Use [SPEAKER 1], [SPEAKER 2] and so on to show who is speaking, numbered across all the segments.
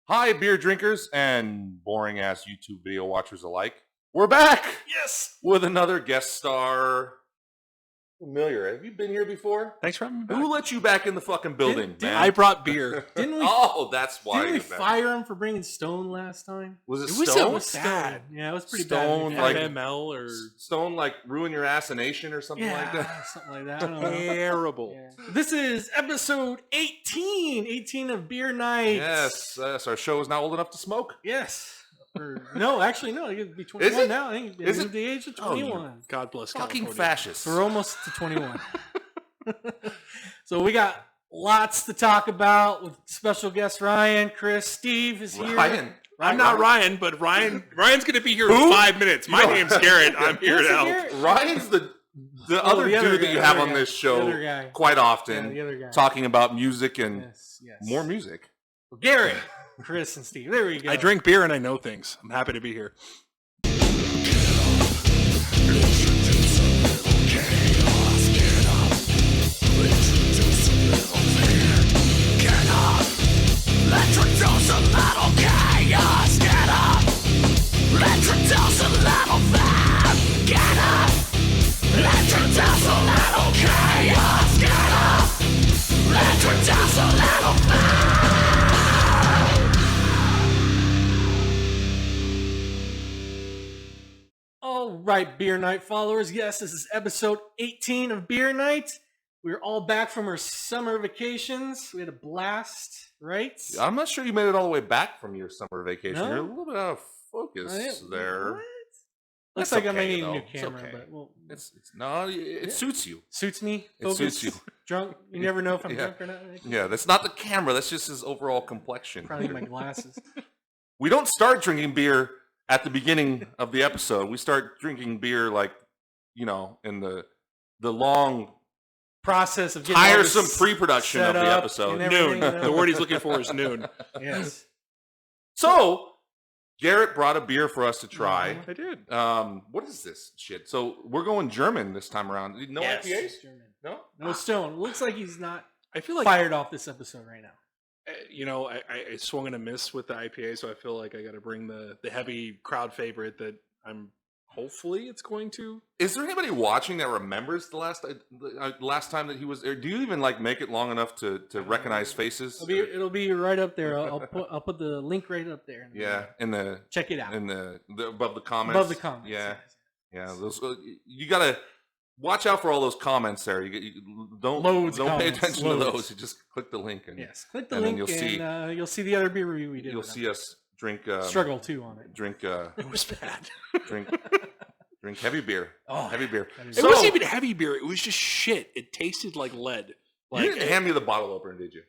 [SPEAKER 1] Hi, beer drinkers and boring-ass YouTube video watchers alike. We're back!
[SPEAKER 2] Yes!
[SPEAKER 1] With another guest star. Familiar. Have you been here before?
[SPEAKER 2] Thanks for having me back.
[SPEAKER 1] Who let you back in the fucking building, man?
[SPEAKER 2] I brought beer.
[SPEAKER 3] Didn't we?
[SPEAKER 1] Oh, that's why.
[SPEAKER 3] Didn't we
[SPEAKER 1] you're back.
[SPEAKER 3] fire him for bringing Stone last time?
[SPEAKER 1] Was it
[SPEAKER 2] It was
[SPEAKER 1] Stone?
[SPEAKER 2] so bad.
[SPEAKER 3] Yeah, it was pretty
[SPEAKER 1] Stone,
[SPEAKER 3] bad.
[SPEAKER 1] like-
[SPEAKER 2] FML or
[SPEAKER 1] Stone, like, ruin your assassination or something like that?
[SPEAKER 3] Yeah, something like that. I don't know.
[SPEAKER 2] terrible.
[SPEAKER 3] Yeah. This is episode 18 of Beer Night.
[SPEAKER 1] Yes, our show is now old enough to smoke.
[SPEAKER 3] Yes. No, actually, no. It'd be 21
[SPEAKER 1] it?
[SPEAKER 3] now. I think
[SPEAKER 1] Is
[SPEAKER 3] it's the age of 21.
[SPEAKER 2] Oh, God bless
[SPEAKER 1] Fucking
[SPEAKER 2] California.
[SPEAKER 1] fascists.
[SPEAKER 3] We're almost to 21. So we got lots to talk about with special guest Ryan, Chris, Steve is here.
[SPEAKER 1] Ryan.
[SPEAKER 2] I'm not Ryan, but Ryan's going to be here
[SPEAKER 1] Who?
[SPEAKER 2] in 5 minutes. My name's Garrett. I'm here
[SPEAKER 3] Who's
[SPEAKER 2] to help.
[SPEAKER 3] Garrett?
[SPEAKER 1] Ryan's the other
[SPEAKER 3] the other
[SPEAKER 1] dude that
[SPEAKER 3] guy,
[SPEAKER 1] you have
[SPEAKER 3] the
[SPEAKER 1] on
[SPEAKER 3] other
[SPEAKER 1] this
[SPEAKER 3] guy,
[SPEAKER 1] show
[SPEAKER 3] the other guy.
[SPEAKER 1] quite often,
[SPEAKER 3] Yeah, the other guy.
[SPEAKER 1] talking about music and
[SPEAKER 3] Yes.
[SPEAKER 1] more music.
[SPEAKER 3] Well, Garrett, Chris, and Steve. There we go.
[SPEAKER 2] I drink beer and I know things. I'm happy to be here.
[SPEAKER 3] All right, Beer Night followers. Yes, this is episode 18 of Beer Night. We're all back from our summer vacations. We had a blast, right?
[SPEAKER 1] I'm not sure you made it all the way back from your summer vacation.
[SPEAKER 3] No?
[SPEAKER 1] You're a little bit out of focus there.
[SPEAKER 3] What?
[SPEAKER 1] That's
[SPEAKER 3] Looks like I
[SPEAKER 1] okay,
[SPEAKER 3] might need a
[SPEAKER 1] though.
[SPEAKER 3] new
[SPEAKER 1] It's
[SPEAKER 3] camera,
[SPEAKER 1] okay.
[SPEAKER 3] but well,
[SPEAKER 1] It suits you.
[SPEAKER 3] suits me.
[SPEAKER 1] It
[SPEAKER 3] Focus,
[SPEAKER 1] suits you.
[SPEAKER 3] Drunk. You never know if I'm
[SPEAKER 1] Yeah.
[SPEAKER 3] drunk or not.
[SPEAKER 1] Yeah, that's not the camera. That's just his overall complexion.
[SPEAKER 3] Probably my glasses.
[SPEAKER 1] We don't start drinking beer at the beginning of the episode. We start drinking beer like, in the long,
[SPEAKER 3] Process of getting all
[SPEAKER 1] tiresome
[SPEAKER 3] this
[SPEAKER 1] pre-production of
[SPEAKER 3] set
[SPEAKER 1] the
[SPEAKER 3] up
[SPEAKER 1] episode.
[SPEAKER 3] and
[SPEAKER 2] Noon.
[SPEAKER 3] everything,
[SPEAKER 2] The word he's looking for is noon.
[SPEAKER 3] Yes.
[SPEAKER 1] So, Garrett brought a beer for us to try.
[SPEAKER 2] I did.
[SPEAKER 1] What is this shit? So we're going German this time around. No
[SPEAKER 3] Yes.
[SPEAKER 1] IPAs?
[SPEAKER 3] German.
[SPEAKER 1] No?
[SPEAKER 3] No Stone. Looks like he's not
[SPEAKER 2] I feel like
[SPEAKER 3] fired off this episode right now.
[SPEAKER 2] I swung and a miss with the IPA, so I feel like I got to bring the heavy crowd favorite that I'm hopefully it's going to.
[SPEAKER 1] Is there anybody watching that remembers the last time that he was there? Do you even make it long enough to recognize faces?
[SPEAKER 3] It'll be right up there. I'll put the link right up there.
[SPEAKER 1] Yeah, in the
[SPEAKER 3] Check it out.
[SPEAKER 1] above the comments.
[SPEAKER 3] Above the comments.
[SPEAKER 1] Yeah, yeah. Those you gotta watch out for all those comments there. You don't
[SPEAKER 3] Loads of
[SPEAKER 1] pay
[SPEAKER 3] comments.
[SPEAKER 1] attention to
[SPEAKER 3] Loads.
[SPEAKER 1] those. You just click the link and
[SPEAKER 3] Yes. Click the
[SPEAKER 1] and then
[SPEAKER 3] link
[SPEAKER 1] you'll
[SPEAKER 3] and you'll see the other beer review we did.
[SPEAKER 1] you'll
[SPEAKER 3] with
[SPEAKER 1] see
[SPEAKER 3] them.
[SPEAKER 1] us drink
[SPEAKER 3] Struggle too on it.
[SPEAKER 1] drink
[SPEAKER 2] It was bad.
[SPEAKER 1] drink heavy beer.
[SPEAKER 3] Oh,
[SPEAKER 1] Heavy beer.
[SPEAKER 3] that is-
[SPEAKER 2] It wasn't even heavy beer. It was just shit. It tasted like lead.
[SPEAKER 1] You didn't hand me the bottle opener, did you?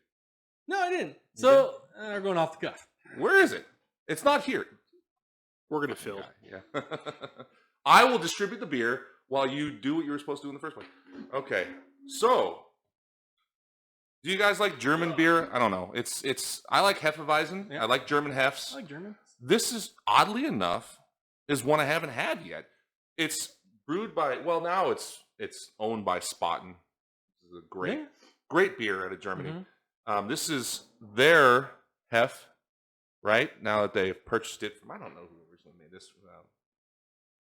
[SPEAKER 3] No, I didn't. So we're going off the cuff.
[SPEAKER 1] Where is it? It's not here.
[SPEAKER 2] We're gonna fill.
[SPEAKER 1] Yeah. I will distribute the beer while you do what you were supposed to do in the first place. Okay. So, do you guys like German beer? I don't know. I like Hefeweizen.
[SPEAKER 3] Yeah.
[SPEAKER 1] I like German Heffs.
[SPEAKER 3] I like German.
[SPEAKER 1] This is oddly enough is one I haven't had yet. It's brewed by now it's owned by Spaten. This is a great beer out of Germany.
[SPEAKER 3] Mhm.
[SPEAKER 1] This is their Heff, right? Now that they've purchased it from, I don't know who originally made this.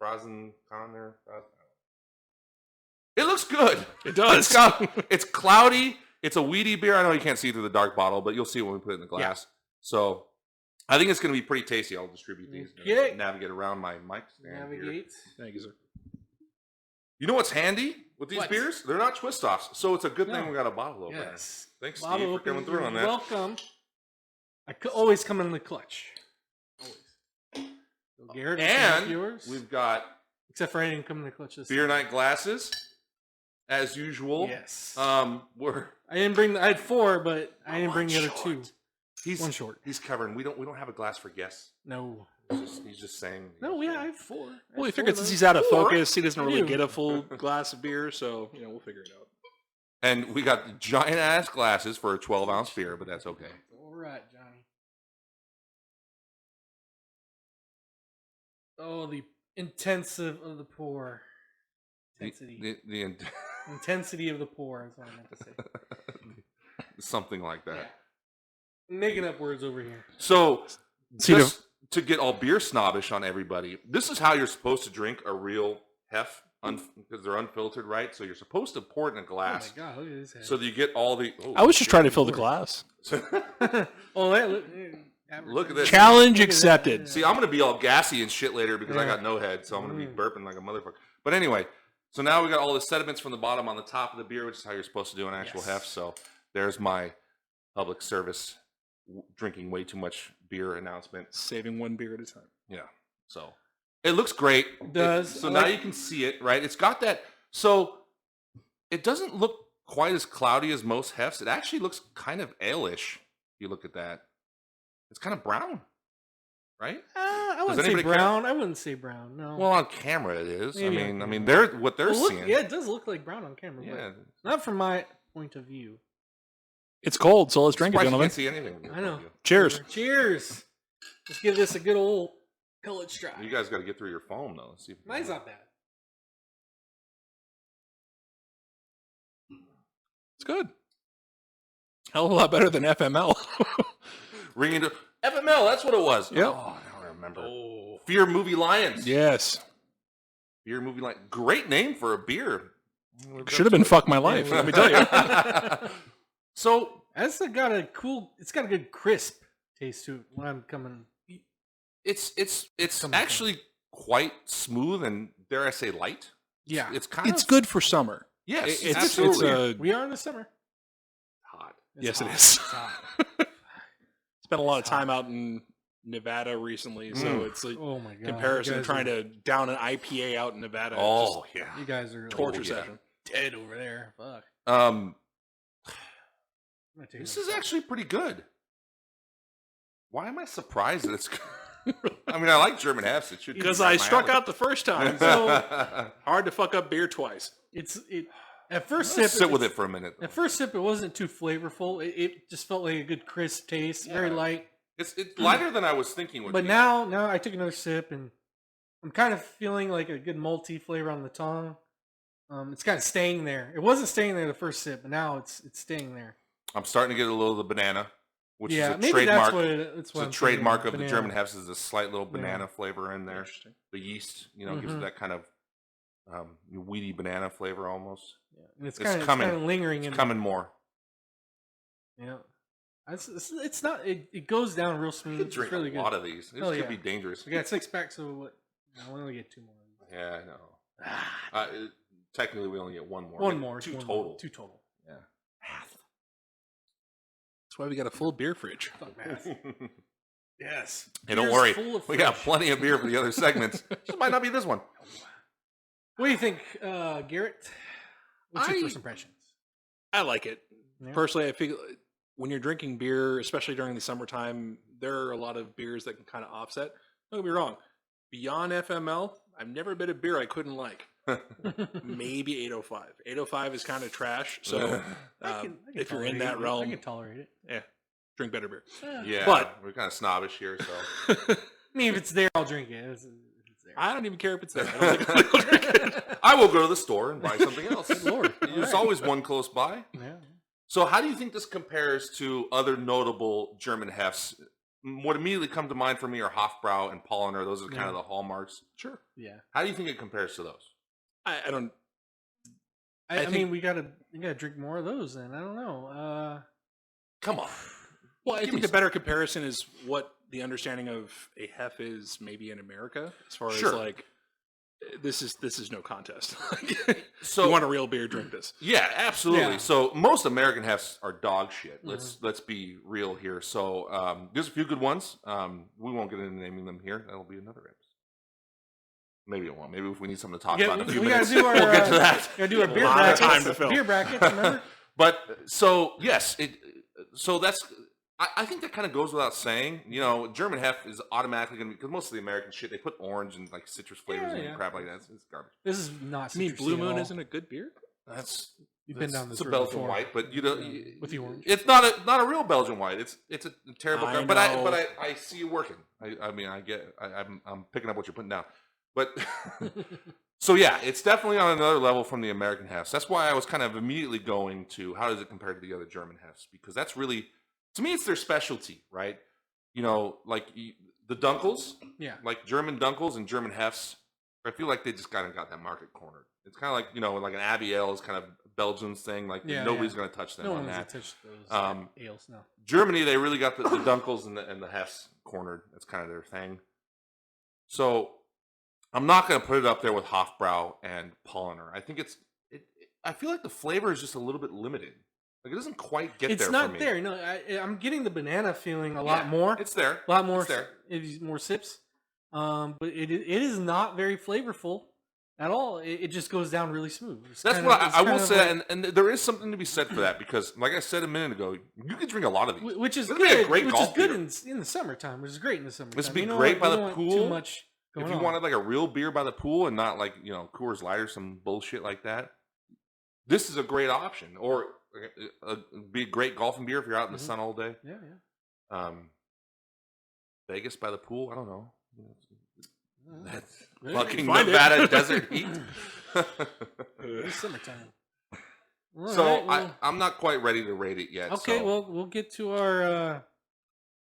[SPEAKER 1] Franziskaner. It looks good.
[SPEAKER 2] It does.
[SPEAKER 1] It's cloudy. It's a weedy beer. I know you can't see through the dark bottle, but you'll see when we put it in the glass. So I think it's going to be pretty tasty. I'll distribute these.
[SPEAKER 3] Okay.
[SPEAKER 1] Navigate around my mic stand here.
[SPEAKER 3] Navigate.
[SPEAKER 2] Thank you, sir.
[SPEAKER 1] You know what's handy with these
[SPEAKER 3] What?
[SPEAKER 1] beers? They're not twist offs, so it's a good thing
[SPEAKER 3] No.
[SPEAKER 1] we got a bottle opener.
[SPEAKER 3] Yes.
[SPEAKER 1] Thanks,
[SPEAKER 3] Bottle
[SPEAKER 1] Steve, for coming
[SPEAKER 3] opener,
[SPEAKER 1] through on
[SPEAKER 3] you're
[SPEAKER 1] that.
[SPEAKER 3] Welcome. I could always come in the clutch. Always. So Garrett,
[SPEAKER 1] And
[SPEAKER 3] yours.
[SPEAKER 1] we've got
[SPEAKER 3] Except for I didn't come in the clutch this
[SPEAKER 1] beer
[SPEAKER 3] time.
[SPEAKER 1] night glasses, as usual.
[SPEAKER 3] Yes.
[SPEAKER 1] We're
[SPEAKER 3] I didn't bring. I had 4, but I didn't bring the other 2.
[SPEAKER 1] He's
[SPEAKER 3] One short.
[SPEAKER 1] He's covering. We don't have a glass for guests.
[SPEAKER 3] No.
[SPEAKER 1] He's just saying.
[SPEAKER 3] No, yeah, I have 4.
[SPEAKER 2] Well, we figured since he's out of
[SPEAKER 1] Four?
[SPEAKER 2] focus, he doesn't really
[SPEAKER 3] You.
[SPEAKER 2] get a full glass of beer, so we'll figure it out.
[SPEAKER 1] And we got the giant ass glasses for a 12-ounce beer, but that's okay.
[SPEAKER 3] All right, Johnny. Oh, the intensive of the pour. Intensity.
[SPEAKER 1] The
[SPEAKER 3] Intensity of the pour is what I meant to say.
[SPEAKER 1] something like that.
[SPEAKER 3] making up words over here.
[SPEAKER 1] So,
[SPEAKER 2] See,
[SPEAKER 1] just to get all beer snobbish on everybody, this is how you're supposed to drink a real Heff, because they're unfiltered, right? So you're supposed to pour it in a glass.
[SPEAKER 3] Oh my god, look at this head.
[SPEAKER 1] So that you get all the... Oh,
[SPEAKER 2] I was just trying to
[SPEAKER 1] good
[SPEAKER 2] fill the
[SPEAKER 1] lord.
[SPEAKER 2] glass.
[SPEAKER 3] Oh,
[SPEAKER 1] Look at this.
[SPEAKER 2] Challenge
[SPEAKER 3] Look at
[SPEAKER 2] accepted.
[SPEAKER 3] that.
[SPEAKER 1] See, I'm going to be all gassy and shit later because I
[SPEAKER 3] Yeah.
[SPEAKER 1] got no head, so I'm going to be burping like a motherfucker. But anyway, so now we got all the sediments from the bottom on the top of the beer, which is how you're supposed to do an actual
[SPEAKER 3] Yes.
[SPEAKER 1] Heff. So there's my public service drinking way too much beer announcement.
[SPEAKER 2] Saving one beer at a time.
[SPEAKER 1] Yeah. So it looks great.
[SPEAKER 3] It does.
[SPEAKER 1] So
[SPEAKER 3] I
[SPEAKER 1] now
[SPEAKER 3] like-
[SPEAKER 1] you can see it, right? It's got that. So it doesn't look quite as cloudy as most Heffs. It actually looks kind of ale-ish. If you look at that, it's kind of brown, right?
[SPEAKER 3] I wouldn't say
[SPEAKER 1] anybody care?
[SPEAKER 3] brown. I wouldn't say brown. No.
[SPEAKER 1] Well, on camera it is.
[SPEAKER 3] Maybe on
[SPEAKER 1] I
[SPEAKER 3] camera.
[SPEAKER 1] mean, they're what they're
[SPEAKER 3] Well, look,
[SPEAKER 1] seeing.
[SPEAKER 3] yeah, it does look like brown on camera.
[SPEAKER 1] Yeah.
[SPEAKER 3] But not from my point of view.
[SPEAKER 2] It's cold, so let's drink it,
[SPEAKER 1] Surprised you
[SPEAKER 2] gentlemen.
[SPEAKER 1] can't see anything.
[SPEAKER 3] I know.
[SPEAKER 2] Cheers.
[SPEAKER 3] Cheers. Let's give this a good old college try.
[SPEAKER 1] You guys got to get through your phone though. Let's see.
[SPEAKER 3] Mine's not bad.
[SPEAKER 2] It's good. Hell of a lot better than FML.
[SPEAKER 1] Ringing to FML. That's what it was.
[SPEAKER 2] Yep.
[SPEAKER 1] Oh, now I remember.
[SPEAKER 3] Oh.
[SPEAKER 1] Fear Movie Lions.
[SPEAKER 2] Yes.
[SPEAKER 1] Fear Movie Lions. Great name for a beer.
[SPEAKER 2] Should have been Fuck My Life, let me tell you.
[SPEAKER 1] So
[SPEAKER 3] It's got a cool. It's got a good crisp taste to it. When I'm coming.
[SPEAKER 1] it's
[SPEAKER 3] Come on.
[SPEAKER 1] actually quite smooth and dare I say light.
[SPEAKER 3] Yeah.
[SPEAKER 1] It's kind
[SPEAKER 2] It's
[SPEAKER 1] of
[SPEAKER 2] good for summer.
[SPEAKER 1] Yes,
[SPEAKER 2] It's
[SPEAKER 1] absolutely.
[SPEAKER 3] We are in the summer.
[SPEAKER 1] hot.
[SPEAKER 3] It's
[SPEAKER 2] Yes, it
[SPEAKER 3] hot.
[SPEAKER 2] is.
[SPEAKER 3] It's hot.
[SPEAKER 2] Spent a lot of
[SPEAKER 3] It's hot.
[SPEAKER 2] time out in Nevada recently, so
[SPEAKER 1] Mm.
[SPEAKER 2] it's like
[SPEAKER 3] Oh my god.
[SPEAKER 2] comparison
[SPEAKER 3] You guys
[SPEAKER 2] trying
[SPEAKER 3] are-
[SPEAKER 2] to down an IPA out in Nevada.
[SPEAKER 1] Oh yeah.
[SPEAKER 3] You guys are
[SPEAKER 2] Just torture
[SPEAKER 1] Oh, yeah.
[SPEAKER 2] session.
[SPEAKER 3] dead over there. Fuck.
[SPEAKER 1] Um,
[SPEAKER 3] I'm gonna take
[SPEAKER 1] this
[SPEAKER 3] one.
[SPEAKER 1] is actually pretty good. Why am I surprised that it's good? I mean, I like German Heffs. It should be
[SPEAKER 2] Because
[SPEAKER 1] right
[SPEAKER 2] I
[SPEAKER 1] up my
[SPEAKER 2] struck
[SPEAKER 1] alley.
[SPEAKER 2] out the first time, so hard to fuck up beer twice.
[SPEAKER 3] It's at first
[SPEAKER 1] Let's
[SPEAKER 3] sip.
[SPEAKER 1] sit with
[SPEAKER 3] it's-
[SPEAKER 1] it for a minute.
[SPEAKER 3] At first sip, it wasn't too flavorful. It just felt like a good crisp taste, very
[SPEAKER 1] Yeah.
[SPEAKER 3] light.
[SPEAKER 1] It's lighter than I was thinking would
[SPEAKER 3] But
[SPEAKER 1] be.
[SPEAKER 3] now I took another sip and I'm kind of feeling like a good malty flavor on the tongue. It's kind of staying there. It wasn't staying there the first sip, but now it's staying there.
[SPEAKER 1] I'm starting to get a little of the banana, which
[SPEAKER 3] yeah,
[SPEAKER 1] is a
[SPEAKER 3] maybe
[SPEAKER 1] trademark.
[SPEAKER 3] that's what it, that's
[SPEAKER 1] It's
[SPEAKER 3] what
[SPEAKER 1] a
[SPEAKER 3] I'm
[SPEAKER 1] trademark
[SPEAKER 3] thinking,
[SPEAKER 1] of the
[SPEAKER 3] banana.
[SPEAKER 1] German Heffs is a slight little
[SPEAKER 3] Yeah.
[SPEAKER 1] banana flavor in there.
[SPEAKER 2] Interesting.
[SPEAKER 1] The yeast, gives it
[SPEAKER 3] Mhm.
[SPEAKER 1] that kind of weedy banana flavor almost.
[SPEAKER 3] Yeah, and it's
[SPEAKER 1] It's
[SPEAKER 3] kind of
[SPEAKER 1] coming.
[SPEAKER 3] lingering
[SPEAKER 1] It's
[SPEAKER 3] in.
[SPEAKER 1] coming more.
[SPEAKER 3] Yeah, it's not. It goes down real
[SPEAKER 1] You
[SPEAKER 3] smooth.
[SPEAKER 1] could
[SPEAKER 3] It's
[SPEAKER 1] drink
[SPEAKER 3] really
[SPEAKER 1] a
[SPEAKER 3] good.
[SPEAKER 1] lot of these. This
[SPEAKER 3] Hell
[SPEAKER 1] could
[SPEAKER 3] yeah.
[SPEAKER 1] be dangerous.
[SPEAKER 3] We got 6 packs, so what? No, we only get 2 more.
[SPEAKER 1] Yeah, I know. Technically, we only get one more.
[SPEAKER 3] One
[SPEAKER 1] Maybe
[SPEAKER 3] more.
[SPEAKER 1] Two
[SPEAKER 3] one
[SPEAKER 1] total.
[SPEAKER 3] More, 2 total.
[SPEAKER 1] Yeah.
[SPEAKER 2] That's why we got a full beer fridge.
[SPEAKER 3] Fuck math. Yes.
[SPEAKER 1] Hey, don't
[SPEAKER 3] Beer's
[SPEAKER 1] worry.
[SPEAKER 3] full of
[SPEAKER 1] We got
[SPEAKER 3] fish.
[SPEAKER 1] plenty of beer for the other segments. Just might not be this one.
[SPEAKER 3] What do you think, Garrett? What's your
[SPEAKER 2] I-
[SPEAKER 3] first impressions?
[SPEAKER 2] I like it.
[SPEAKER 3] Yeah.
[SPEAKER 2] Personally, I feel when you're drinking beer, especially during the summertime, there are a lot of beers that can kind of offset. Don't get me wrong. Beyond FML, I've never been a beer I couldn't like. Maybe 805. 805 is kind of trash. So
[SPEAKER 3] I can
[SPEAKER 2] if you're in
[SPEAKER 3] tolerate
[SPEAKER 2] that
[SPEAKER 3] it.
[SPEAKER 2] realm,
[SPEAKER 3] I can tolerate it.
[SPEAKER 2] drink better beer.
[SPEAKER 1] Yeah,
[SPEAKER 2] But-
[SPEAKER 1] we're kind of snobbish here, so.
[SPEAKER 3] I mean, if it's there, I'll drink it. If it's there.
[SPEAKER 2] I don't even care if it's there. I don't think I'll drink it.
[SPEAKER 1] I will go to the store and buy something else.
[SPEAKER 3] Good Lord.
[SPEAKER 1] There's
[SPEAKER 3] Alright.
[SPEAKER 1] always one close by.
[SPEAKER 3] Yeah.
[SPEAKER 1] So how do you think this compares to other notable German Heffs? What immediately come to mind for me are Hofbrau and Polliner. Those are kind
[SPEAKER 3] Yeah.
[SPEAKER 1] of the hallmarks.
[SPEAKER 2] Sure.
[SPEAKER 3] Yeah.
[SPEAKER 1] How do you think it compares to those?
[SPEAKER 2] I don't.
[SPEAKER 3] I
[SPEAKER 2] think-
[SPEAKER 3] mean, we gotta drink more of those. Then I don't know.
[SPEAKER 1] Come on.
[SPEAKER 2] Well, I
[SPEAKER 1] Give
[SPEAKER 2] think
[SPEAKER 1] me
[SPEAKER 2] the
[SPEAKER 1] some.
[SPEAKER 2] better comparison is what the understanding of a Heff is maybe in America, as far
[SPEAKER 1] Sure.
[SPEAKER 2] as like this is no contest.
[SPEAKER 1] So
[SPEAKER 2] you want a real beer, drink this.
[SPEAKER 1] yeah, absolutely.
[SPEAKER 3] Yeah.
[SPEAKER 1] So most American Hefts are dog shit. Let's be real here. So there's a few good ones. We won't get into naming them here. That'll be another episode. Maybe it won't. Maybe if we need something to talk about in a few
[SPEAKER 3] we
[SPEAKER 1] minutes,
[SPEAKER 3] gotta do our.
[SPEAKER 1] we'll get to that.
[SPEAKER 3] Gotta do our
[SPEAKER 2] A
[SPEAKER 3] beer
[SPEAKER 2] lot of
[SPEAKER 3] brackets.
[SPEAKER 2] time to fill.
[SPEAKER 3] Beer brackets. Remember?
[SPEAKER 1] But so yes, so that's I think that kind of goes without saying. German Heff is automatically going to be, because most of the American shit they put orange and like citrus flavors
[SPEAKER 3] Yeah,
[SPEAKER 1] and
[SPEAKER 3] yeah.
[SPEAKER 1] crap like that. It's garbage.
[SPEAKER 3] This is not.
[SPEAKER 2] I mean,
[SPEAKER 3] citrusy
[SPEAKER 2] Blue
[SPEAKER 3] at
[SPEAKER 2] Moon
[SPEAKER 3] all.
[SPEAKER 2] isn't a good beer.
[SPEAKER 1] That's
[SPEAKER 3] You've been down
[SPEAKER 1] it's
[SPEAKER 3] this
[SPEAKER 1] a
[SPEAKER 3] road
[SPEAKER 1] Belgian
[SPEAKER 3] before.
[SPEAKER 1] white, but
[SPEAKER 3] With the orange.
[SPEAKER 1] It's not a real Belgian white. It's a terrible.
[SPEAKER 2] I
[SPEAKER 1] But
[SPEAKER 2] know.
[SPEAKER 1] I see you working. I mean I'm picking up what you're putting down. But so yeah, it's definitely on another level from the American Heffs. That's why I was kind of immediately going to how does it compare to the other German Heffs, because that's really to me, it's their specialty, right? You know, like the Dunkels,
[SPEAKER 3] Yeah.
[SPEAKER 1] like German Dunkels and German Heffs. I feel like they just kind of got that market cornered. It's kind of like, you know, like an Abbey Ale is kind of Belgium's thing. Like nobody's going to touch them
[SPEAKER 3] No
[SPEAKER 1] on
[SPEAKER 3] one's
[SPEAKER 1] that.
[SPEAKER 3] touched those ales now.
[SPEAKER 1] Germany, they really got the Dunkels and the Heffs cornered. That's kind of their thing. So I'm not going to put it up there with Hofbrau and Polliner. I think I feel like the flavor is just a little bit limited. Like it doesn't quite get there.
[SPEAKER 3] It's not
[SPEAKER 1] for me.
[SPEAKER 3] there. No, I'm getting the banana feeling a lot more.
[SPEAKER 1] It's there.
[SPEAKER 3] A lot more.
[SPEAKER 1] It's there.
[SPEAKER 3] It is more sips. But it is not very flavorful at all. It just goes down really smooth.
[SPEAKER 1] That's what I will say, like, and there is something to be said for that because, like I said a minute ago, you can drink a lot of these,
[SPEAKER 3] which is
[SPEAKER 1] This
[SPEAKER 3] good.
[SPEAKER 1] would be a great
[SPEAKER 3] Which
[SPEAKER 1] golf
[SPEAKER 3] is good
[SPEAKER 1] beer.
[SPEAKER 3] in the summertime. Which is great in the summertime.
[SPEAKER 1] This would be
[SPEAKER 3] You know
[SPEAKER 1] great
[SPEAKER 3] what?
[SPEAKER 1] by
[SPEAKER 3] You
[SPEAKER 1] the
[SPEAKER 3] don't want
[SPEAKER 1] pool.
[SPEAKER 3] Too much going
[SPEAKER 1] If you
[SPEAKER 3] on.
[SPEAKER 1] wanted like a real beer by the pool and not like, you know, Coors Light or some bullshit like that, this is a great option. Or be a great golfing beer if you're out in the sun all day.
[SPEAKER 3] Yeah.
[SPEAKER 1] Vegas by the pool. I don't know. That's
[SPEAKER 3] Yeah,
[SPEAKER 1] fucking
[SPEAKER 2] find it.
[SPEAKER 1] Nevada desert heat.
[SPEAKER 3] It's summertime. All
[SPEAKER 1] So
[SPEAKER 3] right, well,
[SPEAKER 1] I'm not quite ready to rate it yet.
[SPEAKER 3] okay,
[SPEAKER 1] so.
[SPEAKER 3] well, we'll get to our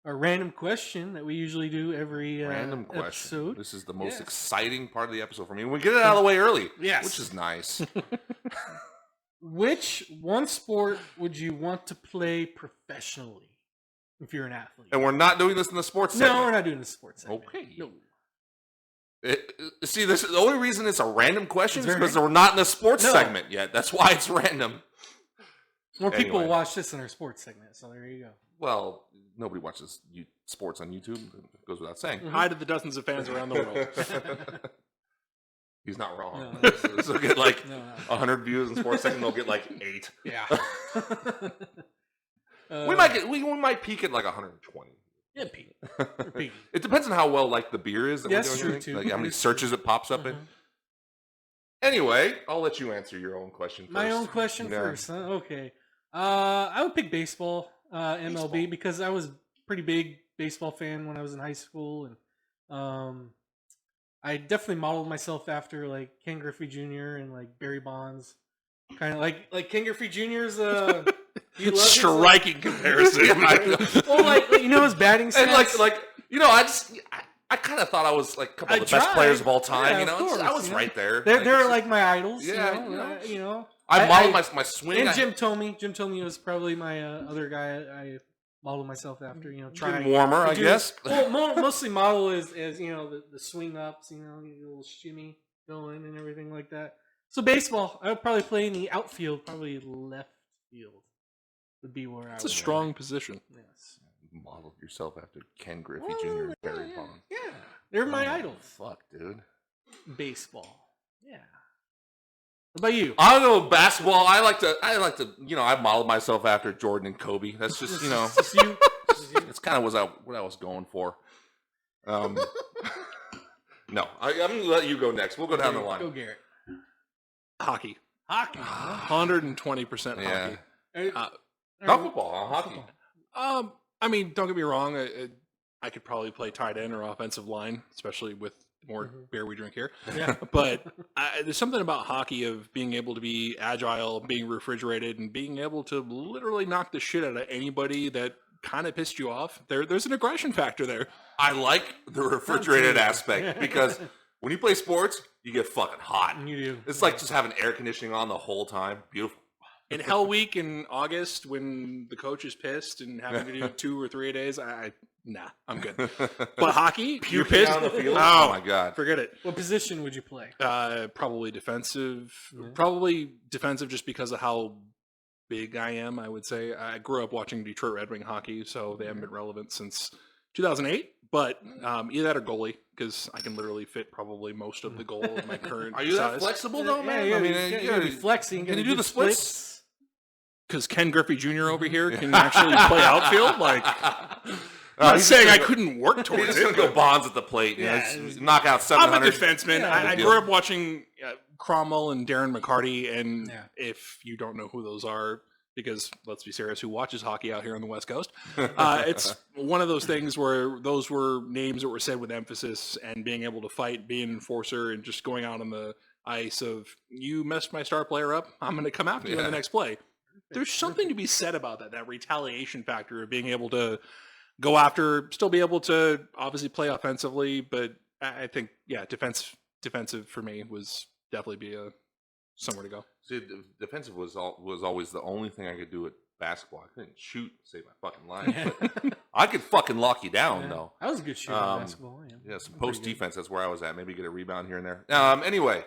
[SPEAKER 3] random question that we usually do every
[SPEAKER 1] Random question.
[SPEAKER 3] episode.
[SPEAKER 1] This is the most
[SPEAKER 3] Yes.
[SPEAKER 1] exciting part of the episode for me. We get it out of the way early,
[SPEAKER 3] Yes.
[SPEAKER 1] which is nice.
[SPEAKER 3] Which one sport would you want to play professionally if you're an athlete?
[SPEAKER 1] And we're not doing this in the sports
[SPEAKER 3] No,
[SPEAKER 1] segment.
[SPEAKER 3] we're not doing the sports segment.
[SPEAKER 1] Okay.
[SPEAKER 3] No.
[SPEAKER 1] See, this is the only reason it's a random question
[SPEAKER 3] It's
[SPEAKER 1] is
[SPEAKER 3] very-
[SPEAKER 1] because we're not in the sports
[SPEAKER 3] No.
[SPEAKER 1] segment yet. That's why it's random.
[SPEAKER 3] More people
[SPEAKER 1] Anyway.
[SPEAKER 3] watch this in our sports segment, so there you go.
[SPEAKER 1] Well, nobody watches sports on YouTube. It goes without saying.
[SPEAKER 2] Hi to the dozens of fans around the world.
[SPEAKER 1] He's not wrong.
[SPEAKER 3] No.
[SPEAKER 1] This will get like
[SPEAKER 3] No.
[SPEAKER 1] 100 views in sports segment. They'll get like 8.
[SPEAKER 3] Yeah.
[SPEAKER 1] We might peak at like 120.
[SPEAKER 3] Yeah, Pete. Or Pete.
[SPEAKER 1] It depends on how well like the beer is that
[SPEAKER 3] That's
[SPEAKER 1] we're doing.
[SPEAKER 3] true,
[SPEAKER 1] I think.
[SPEAKER 3] too.
[SPEAKER 1] Like how many searches it pops up in.
[SPEAKER 3] Mhm.
[SPEAKER 1] Anyway, I'll let you answer your own question first.
[SPEAKER 3] My own question
[SPEAKER 1] Yeah.
[SPEAKER 3] first. Huh? Okay. I would pick baseball, MLB,
[SPEAKER 1] Baseball.
[SPEAKER 3] because I was a pretty big baseball fan when I was in high school, and I definitely modeled myself after like Ken Griffey Jr. and like Barry Bonds, kind of like Ken Griffey Jr.'s. You love his,
[SPEAKER 2] Striking comparison.
[SPEAKER 3] well, like you know his batting stance.
[SPEAKER 1] And like you know, I kind of thought I was like a couple of the best
[SPEAKER 3] tried.
[SPEAKER 1] players of all time.
[SPEAKER 3] Yeah,
[SPEAKER 1] you know,
[SPEAKER 3] of course,
[SPEAKER 1] I was
[SPEAKER 3] you know.
[SPEAKER 1] right there.
[SPEAKER 3] They're
[SPEAKER 1] it's-
[SPEAKER 3] like my idols.
[SPEAKER 1] Yeah,
[SPEAKER 3] you know.
[SPEAKER 1] I modeled my swing.
[SPEAKER 3] And
[SPEAKER 1] I-
[SPEAKER 3] Jim Thome. Jim Thome was probably my other guy I modeled myself after. You know, trying
[SPEAKER 1] Getting warmer,
[SPEAKER 3] to
[SPEAKER 1] I
[SPEAKER 3] do-
[SPEAKER 1] guess.
[SPEAKER 3] Well, mostly model as you know the swing ups. You know, the little shimmy going and everything like that. So baseball, I would probably play in the outfield, probably left field would be where I.
[SPEAKER 2] It's a
[SPEAKER 3] would
[SPEAKER 2] strong position.
[SPEAKER 3] Yes.
[SPEAKER 1] You modeled yourself after Ken Griffey
[SPEAKER 3] Well,
[SPEAKER 1] Jr. and
[SPEAKER 3] yeah,
[SPEAKER 1] Barry
[SPEAKER 3] yeah,
[SPEAKER 1] Bonds.
[SPEAKER 3] yeah. They're my
[SPEAKER 1] Oh,
[SPEAKER 3] idols.
[SPEAKER 1] Fuck, dude.
[SPEAKER 3] Baseball. Yeah. What about you?
[SPEAKER 1] I'll go with basketball. I like to. You know, I modeled myself after Jordan and Kobe. That's just you know.
[SPEAKER 3] Just you.
[SPEAKER 1] It's kind of what I was going for. No, I'm gonna let you go next. We'll go down the line.
[SPEAKER 3] Go Garrett.
[SPEAKER 2] Hockey.
[SPEAKER 3] Hockey.
[SPEAKER 2] 120%
[SPEAKER 1] Yeah.
[SPEAKER 2] hockey.
[SPEAKER 1] Not football, hockey.
[SPEAKER 2] I mean, don't get me wrong. I could probably play tight end or offensive line, especially with more beer we drink here.
[SPEAKER 3] Yeah.
[SPEAKER 2] But there's something about hockey of being able to be agile, being refrigerated, and being able to literally knock the shit out of anybody that kind of pissed you off. There's an aggression factor there.
[SPEAKER 1] I like the refrigerated aspect because when you play sports, you get fucking hot.
[SPEAKER 3] You do.
[SPEAKER 1] It's like just having air conditioning on the whole time. Beautiful.
[SPEAKER 2] In Hell Week in August, when the coach is pissed and having to do 2 or 3 days, nah, I'm good. But hockey, you're
[SPEAKER 1] Puking
[SPEAKER 2] pissed.
[SPEAKER 1] on the field.
[SPEAKER 2] Oh,
[SPEAKER 1] Oh my god.
[SPEAKER 2] forget it.
[SPEAKER 3] What position would you play?
[SPEAKER 2] Probably defensive.
[SPEAKER 3] Yeah.
[SPEAKER 2] Probably defensive just because of how big I am, I would say. I grew up watching Detroit Red Wing hockey, so they haven't been relevant since 2008. But either that or goalie, because I can literally fit probably most of the goal of my current
[SPEAKER 1] Are you that
[SPEAKER 2] size.
[SPEAKER 1] flexible though, man?
[SPEAKER 3] Yeah,
[SPEAKER 1] I mean,
[SPEAKER 3] you gotta be flexing.
[SPEAKER 1] can you do the splits?
[SPEAKER 2] Because Ken Griffey Jr. over here can actually play outfield. Like, I'm not
[SPEAKER 1] he's
[SPEAKER 2] saying I
[SPEAKER 1] just
[SPEAKER 2] couldn't work
[SPEAKER 1] He's
[SPEAKER 2] towards
[SPEAKER 1] just
[SPEAKER 2] it.
[SPEAKER 1] gonna go
[SPEAKER 2] but
[SPEAKER 1] bonds at the plate.
[SPEAKER 3] Yeah.
[SPEAKER 1] Yeah, knock out
[SPEAKER 2] I'm a
[SPEAKER 1] 700.
[SPEAKER 2] defenseman.
[SPEAKER 3] Yeah,
[SPEAKER 2] I
[SPEAKER 1] big
[SPEAKER 2] grew
[SPEAKER 1] deal.
[SPEAKER 2] up watching Cromwell and Darren McCarty, and
[SPEAKER 3] Yeah.
[SPEAKER 2] if you don't know who those are, because let's be serious, who watches hockey out here on the West Coast? It's one of those things where those were names that were said with emphasis, and being able to fight, be an enforcer, and just going out on the ice of, you messed my star player up, I'm going to come after you in
[SPEAKER 1] Yeah.
[SPEAKER 2] the next play. there's something to be said about that retaliation factor of being able to go after, still be able to obviously play offensively, but I think, defensive for me was definitely be somewhere to go.
[SPEAKER 1] See, defensive was always the only thing I could do at basketball. I couldn't shoot, save my fucking life, but I could fucking lock you down though.
[SPEAKER 3] I was a good shooter in basketball.
[SPEAKER 1] Yeah, some post defense. That's where I was at. Maybe get a rebound here and there. Anyway,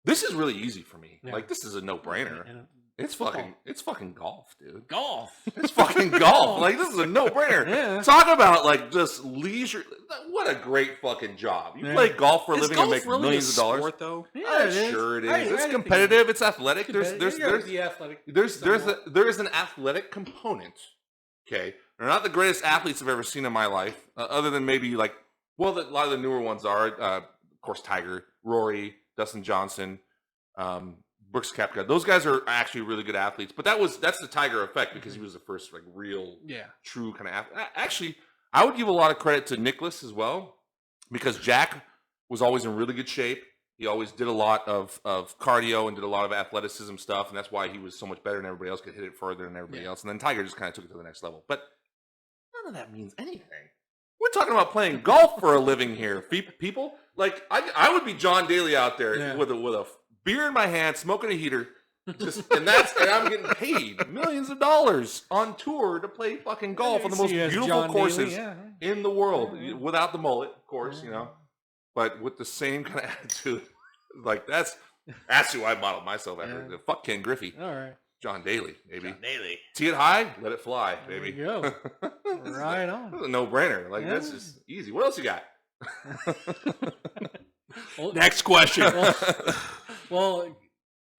[SPEAKER 1] this is really easy for me.
[SPEAKER 3] Yeah.
[SPEAKER 1] Like, this is a no brainer. It's fucking golf, dude.
[SPEAKER 3] Golf.
[SPEAKER 1] It's fucking golf. Like, this is a no-brainer.
[SPEAKER 3] Yeah.
[SPEAKER 1] Talk about, like, just leisure. What a great fucking job. You play golf for a living and make millions of dollars.
[SPEAKER 2] Sport, though?
[SPEAKER 3] Yeah,
[SPEAKER 1] Sure it is. It's competitive. It's athletic. There's an athletic component. Okay, they're not the greatest athletes I've ever seen in my life, other than maybe like, well, a lot of the newer ones are, of course, Tiger, Rory, Dustin Johnson, Brooks Koepka. Those guys are actually really good athletes, but that's the Tiger effect because he was the first like real, true kind of athlete. Actually, I would give a lot of credit to Nicklaus as well, because Jack was always in really good shape. He always did a lot of cardio and did a lot of athleticism stuff, and that's why he was so much better than everybody else, could hit it further than everybody else. And then Tiger just kind of took it to the next level. But none of that means anything. We're talking about playing golf for a living here, people. Like, I would be John Daly out there with a beer in my hand, smoking a heater, and I'm getting paid millions of dollars on tour to play fucking golf on the most beautiful
[SPEAKER 3] John
[SPEAKER 1] courses
[SPEAKER 3] Daly,
[SPEAKER 1] in the world, without the mullet, of course, but with the same kind of attitude. Like, that's who I modeled myself after. Fuck Ken Griffey.
[SPEAKER 3] All right.
[SPEAKER 1] John Daly, baby.
[SPEAKER 2] John Daly.
[SPEAKER 1] Tee it high, let it fly, baby.
[SPEAKER 3] There you go. Right on.
[SPEAKER 1] This is a no-brainer. Like, that's just easy. What else you got?
[SPEAKER 3] Well,
[SPEAKER 2] Next question.
[SPEAKER 3] well,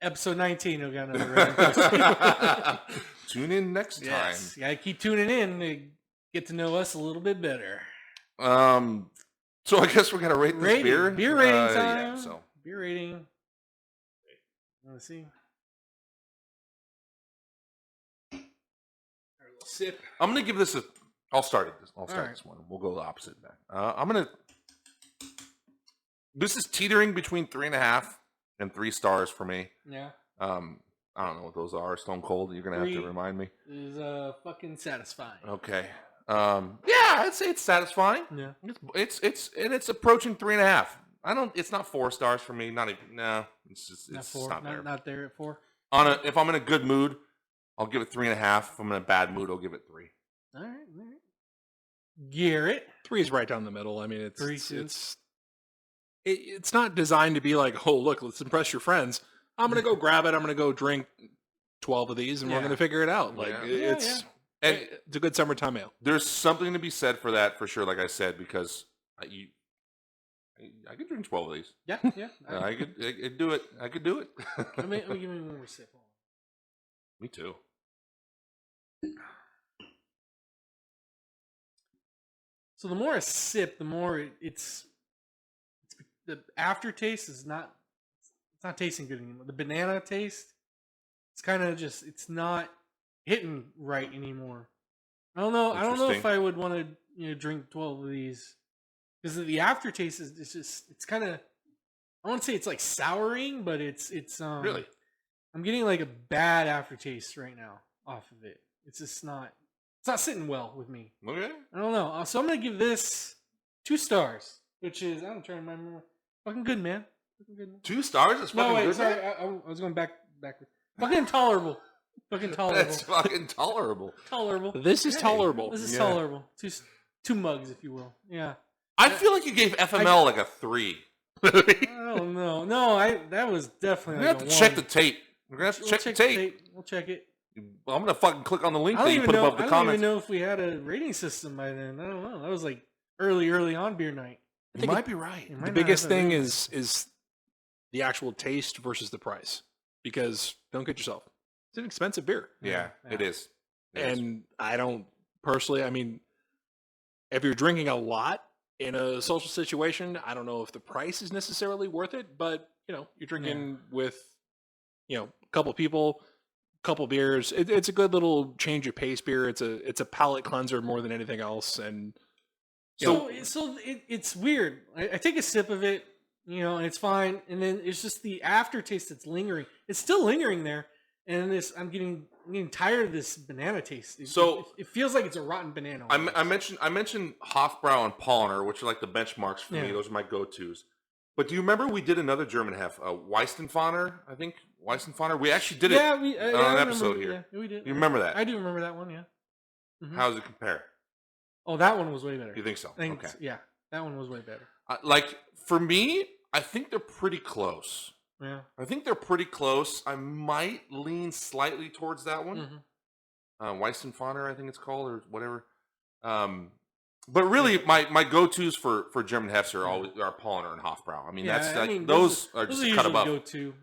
[SPEAKER 3] episode 19, we got another random question.
[SPEAKER 1] Tune in next time.
[SPEAKER 3] Yes, you gotta keep tuning in to get to know us a little bit better.
[SPEAKER 1] So I guess we're gonna rate this beer.
[SPEAKER 3] Beer rating time.
[SPEAKER 1] Yeah, so
[SPEAKER 3] Beer rating. Let's see.
[SPEAKER 2] Sip.
[SPEAKER 1] I'm gonna give this a. I'll start this one. We'll go the opposite back. This is teetering between 3.5 and 3 stars for me.
[SPEAKER 3] Yeah.
[SPEAKER 1] I don't know what those are. Stone Cold. You're gonna have to remind me.
[SPEAKER 3] Is fucking satisfying.
[SPEAKER 1] Okay. Yeah, I'd say it's satisfying.
[SPEAKER 3] Yeah.
[SPEAKER 1] It's approaching 3.5. It's not 4 stars for me. Not even. No. It's
[SPEAKER 3] Not 4.
[SPEAKER 1] not there.
[SPEAKER 3] Not there at 4.
[SPEAKER 1] If I'm in a good mood, I'll give it 3.5. If I'm in a bad mood, I'll give it 3.
[SPEAKER 3] All right. Garrett.
[SPEAKER 2] 3 is right down the middle. I mean,
[SPEAKER 3] It's
[SPEAKER 2] it's not designed to be like, oh, look, let's impress your friends. I'm going to go grab it. I'm going to go drink 12 of these, and we're going to figure it out. Like, it's a good summertime ale.
[SPEAKER 1] There's something to be said for that, for sure, like I said, because I could drink 12 of these.
[SPEAKER 3] Yeah.
[SPEAKER 1] I could do it. I could do it.
[SPEAKER 3] Let me give me one more sip.
[SPEAKER 1] Me too.
[SPEAKER 3] So the more I sip, the more it's the aftertaste is not. It's not tasting good anymore. The banana taste, it's kind of just. It's not hitting right anymore. I don't know. I don't know if I would want to drink 12 of these, because the aftertaste is just. It's kind of. I won't say it's like souring, but it's
[SPEAKER 1] Really.
[SPEAKER 3] I'm getting like a bad aftertaste right now off of it. It's just not. It's not sitting well with me.
[SPEAKER 1] Okay.
[SPEAKER 3] I don't know. So I'm gonna give this 2 stars, which is I'm trying to remember. Fucking good, man. Fucking good.
[SPEAKER 1] 2 stars is fucking good.
[SPEAKER 3] Sorry, I was going backwards. Fucking tolerable. Fucking tolerable.
[SPEAKER 1] That's fucking tolerable.
[SPEAKER 3] Tolerable.
[SPEAKER 2] This is tolerable.
[SPEAKER 3] This is tolerable. 2 mugs, if you will. Yeah.
[SPEAKER 1] I feel like you gave FML like a 3.
[SPEAKER 3] I don't know. No, that was definitely.
[SPEAKER 1] We're gonna have to check the tape. We're gonna have to check the tape.
[SPEAKER 3] We'll check it.
[SPEAKER 1] Well, I'm gonna fucking click on the link
[SPEAKER 3] I
[SPEAKER 1] that
[SPEAKER 3] don't
[SPEAKER 1] you
[SPEAKER 3] even
[SPEAKER 1] put
[SPEAKER 3] know.
[SPEAKER 1] above the
[SPEAKER 3] I don't
[SPEAKER 1] comments.
[SPEAKER 3] even know if we had a rating system by then. I don't know. That was like early on beer night.
[SPEAKER 1] You might be right.
[SPEAKER 3] It might
[SPEAKER 2] The
[SPEAKER 3] not
[SPEAKER 2] biggest
[SPEAKER 3] have a
[SPEAKER 2] thing
[SPEAKER 3] rating
[SPEAKER 2] is the actual taste versus the price. Because don't get yourself. It's an expensive beer.
[SPEAKER 1] Yeah, it is.
[SPEAKER 2] And I don't personally, I mean, if you're drinking a lot in a social situation, I don't know if the price is necessarily worth it, but you're drinking with, a couple people, couple beers. It's a good little change of pace beer. It's a palate cleanser more than anything else. And
[SPEAKER 3] So it's weird. I take a sip of it, and it's fine. And then it's just the aftertaste that's lingering. It's still lingering there. and I'm getting tired of this banana taste. It feels like it's a rotten banana.
[SPEAKER 1] I mentioned Hofbrau and Polliner, which are like the benchmarks for me.
[SPEAKER 3] Yeah.
[SPEAKER 1] Those are my go-tos. But do you remember we did another German Heff, Weistenfanner? I think Weistenfanner. We actually did it on an episode here.
[SPEAKER 3] Yeah, we did.
[SPEAKER 1] You remember that?
[SPEAKER 3] I do remember that one. Yeah. Mm-hmm.
[SPEAKER 1] How does it compare?
[SPEAKER 3] Oh, that one was way better.
[SPEAKER 1] You think so? Okay.
[SPEAKER 3] Yeah, that one was way better.
[SPEAKER 1] Like for me, I think they're pretty close.
[SPEAKER 3] Yeah.
[SPEAKER 1] I think they're pretty close. I might lean slightly towards that one.
[SPEAKER 3] Mm-hmm.
[SPEAKER 1] Weistenfanner, I think it's called, or whatever. But really, my go-tos for German Hefts are Polliner and Hofbrau. I mean, those are just cut above.
[SPEAKER 3] Go-to.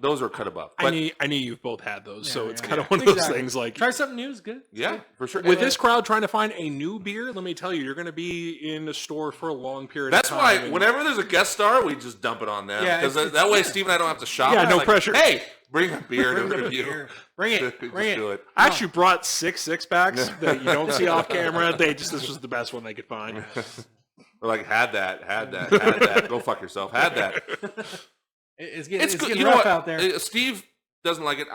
[SPEAKER 1] Those are cut above. But,
[SPEAKER 2] I knew you've both had those, so it's kind of one of those things. Like,
[SPEAKER 3] try something new is good.
[SPEAKER 1] Yeah, for sure.
[SPEAKER 2] With this crowd trying to find a new beer, let me tell you, you're going to be in the store for a long period.
[SPEAKER 1] That's
[SPEAKER 2] of time.
[SPEAKER 1] why whenever there's a guest star, we just dump it on them.
[SPEAKER 3] Yeah,
[SPEAKER 1] because that way, Steve and I don't have to shop.
[SPEAKER 2] Yeah, no pressure.
[SPEAKER 1] Hey, bring a beer to review.
[SPEAKER 3] Bring it.
[SPEAKER 1] Do it.
[SPEAKER 2] I actually brought 6 six-packs that you don't see off camera. This was the best one they could find.
[SPEAKER 1] We're like, had that. Go fuck yourself. Had that.
[SPEAKER 3] It's getting
[SPEAKER 1] you
[SPEAKER 3] rough
[SPEAKER 1] know
[SPEAKER 3] out there.
[SPEAKER 1] Steve doesn't like it.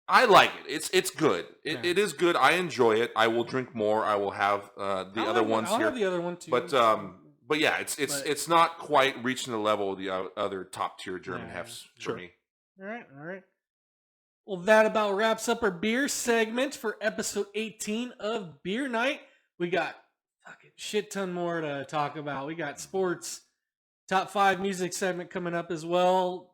[SPEAKER 1] I like it. It's good. It is good. I enjoy it. I will drink more. I will have the other ones here.
[SPEAKER 3] I'll have the other one too.
[SPEAKER 1] But yeah, it's not quite reaching the level of the other top tier German Hefts for me.
[SPEAKER 3] All right. Well, that about wraps up our beer segment for episode 18 of Beer Night. We got fucking shit ton more to talk about. We got sports, top 5 music segment coming up as well.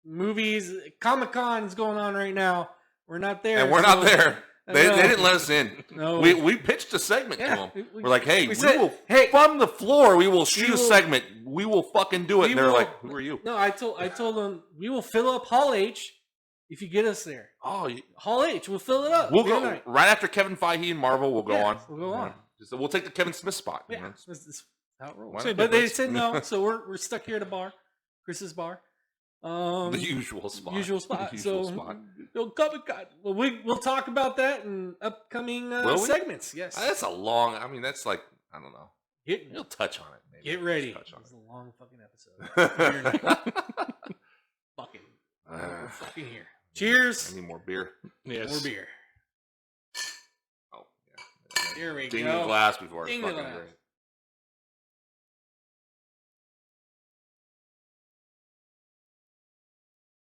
[SPEAKER 3] Movies, Comic-Con is going on right now. We're not there.
[SPEAKER 1] And we're not there. They didn't let us in.
[SPEAKER 3] No.
[SPEAKER 1] We pitched a segment to them. We're like, hey, from the floor, we will shoot a segment. We will fucking do it. And they're like, who are you?
[SPEAKER 3] No, I told them we will fill up Hall H if you get us there.
[SPEAKER 1] Oh,
[SPEAKER 3] Hall H, we'll fill it up.
[SPEAKER 1] We'll go right after Kevin Feige and Marvel. We'll go on.
[SPEAKER 3] We'll go on.
[SPEAKER 1] We'll take the Kevin Smith spot.
[SPEAKER 3] Yeah, that's how it rolls.
[SPEAKER 1] Why not?
[SPEAKER 3] But they said no, so we're stuck here at a bar, Chris's bar.
[SPEAKER 1] The usual spot.
[SPEAKER 3] Comic-Con. Well, we'll talk about that in upcoming segments. Yes,
[SPEAKER 1] that's a long. I mean, that's like I don't know. You'll touch on it. Maybe.
[SPEAKER 3] Get ready. It's a long fucking episode. Fucking here. Cheers.
[SPEAKER 1] I need more beer.
[SPEAKER 2] Yes.
[SPEAKER 3] More beer.
[SPEAKER 1] Oh yeah.
[SPEAKER 3] Here we
[SPEAKER 1] Ding
[SPEAKER 3] go.
[SPEAKER 1] the glass before.
[SPEAKER 3] Ding
[SPEAKER 1] It's
[SPEAKER 3] the
[SPEAKER 1] fucking
[SPEAKER 3] glass.
[SPEAKER 1] great.